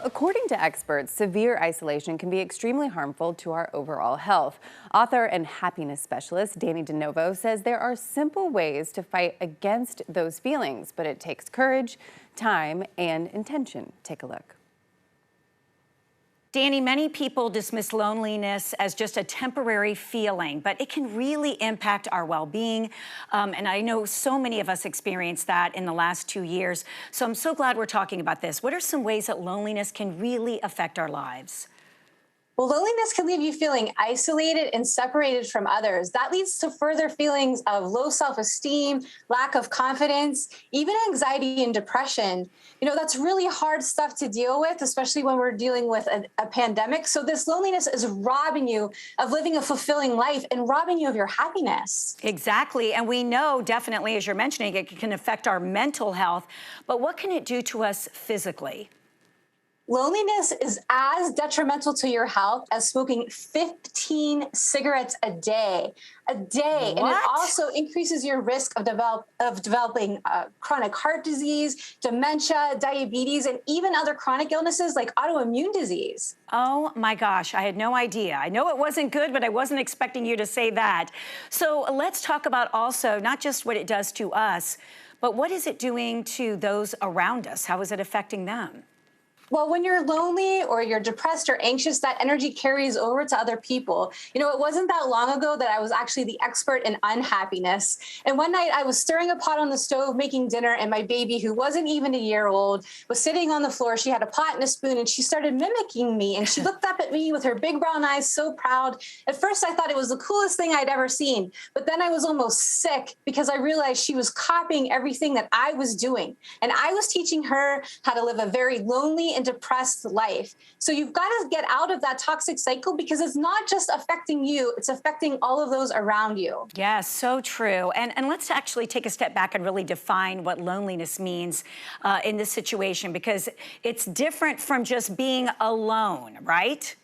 according to experts, severe isolation can be extremely harmful to our overall health. Author and happiness specialist Dannie de Novo says there are simple ways to fight against those feelings, but it takes courage, time, and intention. Take a look. Dannie, many people dismiss loneliness as just a temporary feeling, but it can really impact our well-being. And I know so many of us experienced that in the last 2 years. So I'm so glad we're talking about this. What are some ways that loneliness can really affect our lives? Well, loneliness can leave you feeling isolated and separated from others. That leads to further feelings of low self-esteem, lack of confidence, even anxiety and depression. You know, that's really hard stuff to deal with, especially when we're dealing with a pandemic. So this loneliness is robbing you of living a fulfilling life and robbing you of your happiness. Exactly. And we know definitely, as you're mentioning, it can affect our mental health. But what can it do to us physically? Loneliness is as detrimental to your health as smoking 15 cigarettes a day. And it also increases your risk of developing chronic heart disease, dementia, diabetes, and even other chronic illnesses like autoimmune disease. Oh my gosh, I had no idea. I know it wasn't good, but I wasn't expecting you to say that. So let's talk about also not just what it does to us, but what is it doing to those around us? How is it affecting them? Well, when you're lonely or you're depressed or anxious, that energy carries over to other people. You know, it wasn't that long ago that I was actually the expert in unhappiness. And one night I was stirring a pot on the stove, making dinner, and my baby, who wasn't even a year old, was sitting on the floor. She had a pot and a spoon, and she started mimicking me. And she looked up at me with her big brown eyes, so proud. At first, I thought it was the coolest thing I'd ever seen. But then I was almost sick because I realized she was copying everything that I was doing. And I was teaching her how to live a very lonely and depressed life. So you've got to get out of that toxic cycle because it's not just affecting you, it's affecting all of those around you. Yes, so true. And let's actually take a step back and really define what loneliness means in this situation, because it's different from just being alone, right?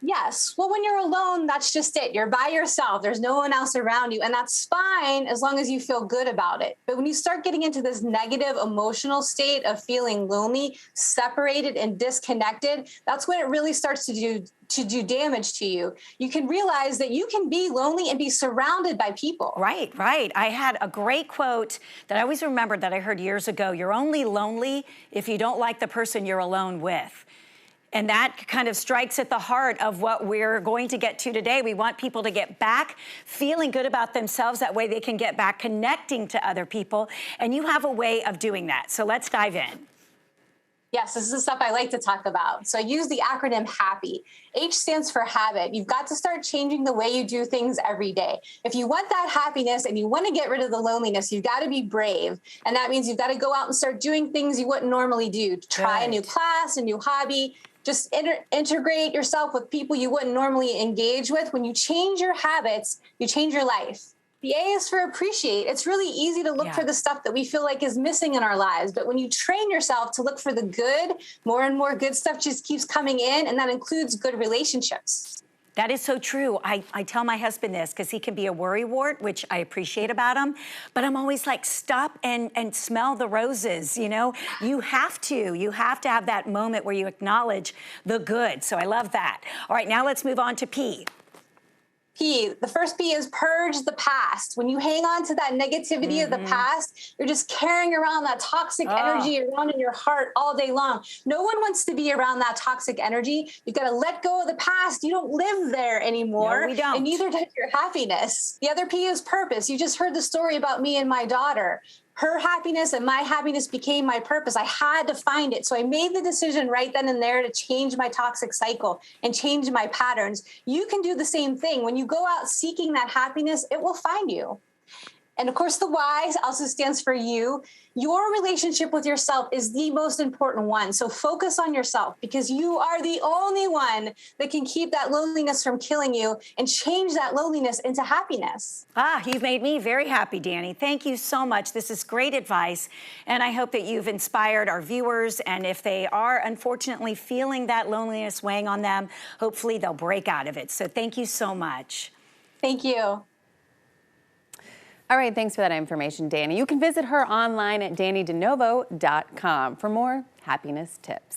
Yes. Well, when you're alone, that's just it. You're by yourself. There's no one else around you. And that's fine as long as you feel good about it. But when you start getting into this negative emotional state of feeling lonely, separated, and disconnected, that's when it really starts to do damage to you. You can realize that you can be lonely and be surrounded by people. Right, right. I had a great quote that I always remembered that I heard years ago. You're only lonely if you don't like the person you're alone with. And that kind of strikes at the heart of what we're going to get to today. We want people to get back feeling good about themselves. That way they can get back connecting to other people. And you have a way of doing that. So let's dive in. Yes, this is the stuff I like to talk about. So I use the acronym HAPPY. H stands for habit. You've got to start changing the way you do things every day. If you want that happiness and you want to get rid of the loneliness, you've got to be brave. And that means you've got to go out and start doing things you wouldn't normally do. Try a new class, a new hobby. Just integrate yourself with people you wouldn't normally engage with. When you change your habits, you change your life. The A is for appreciate. It's really easy to look for the stuff that we feel like is missing in our lives. But when you train yourself to look for the good, more and more good stuff just keeps coming in. And that includes good relationships. That is so true. I tell my husband this because he can be a worrywart, which I appreciate about him. But I'm always like, stop and smell the roses. You know, you have to have that moment where you acknowledge the good. So I love that. All right, now let's move on to P. The first P is purge the past. When you hang on to that negativity of the past, you're just carrying around that toxic energy around in your heart all day long. No one wants to be around that toxic energy. You've got to let go of the past. You don't live there anymore. No, we don't. And neither does your happiness. The other P is purpose. You just heard the story about me and my daughter. Her happiness and my happiness became my purpose. I had to find it. So I made the decision right then and there to change my toxic cycle and change my patterns. You can do the same thing. When you go out seeking that happiness, it will find you. And of course, the Y also stands for you. Your relationship with yourself is the most important one. So focus on yourself because you are the only one that can keep that loneliness from killing you and change that loneliness into happiness. You've made me very happy, Dannie. Thank you so much. This is great advice. And I hope that you've inspired our viewers. And if they are unfortunately feeling that loneliness weighing on them, hopefully they'll break out of it. So thank you so much. Thank you. All right, thanks for that information, Dannie. You can visit her online at DannieDeNovo.com for more happiness tips.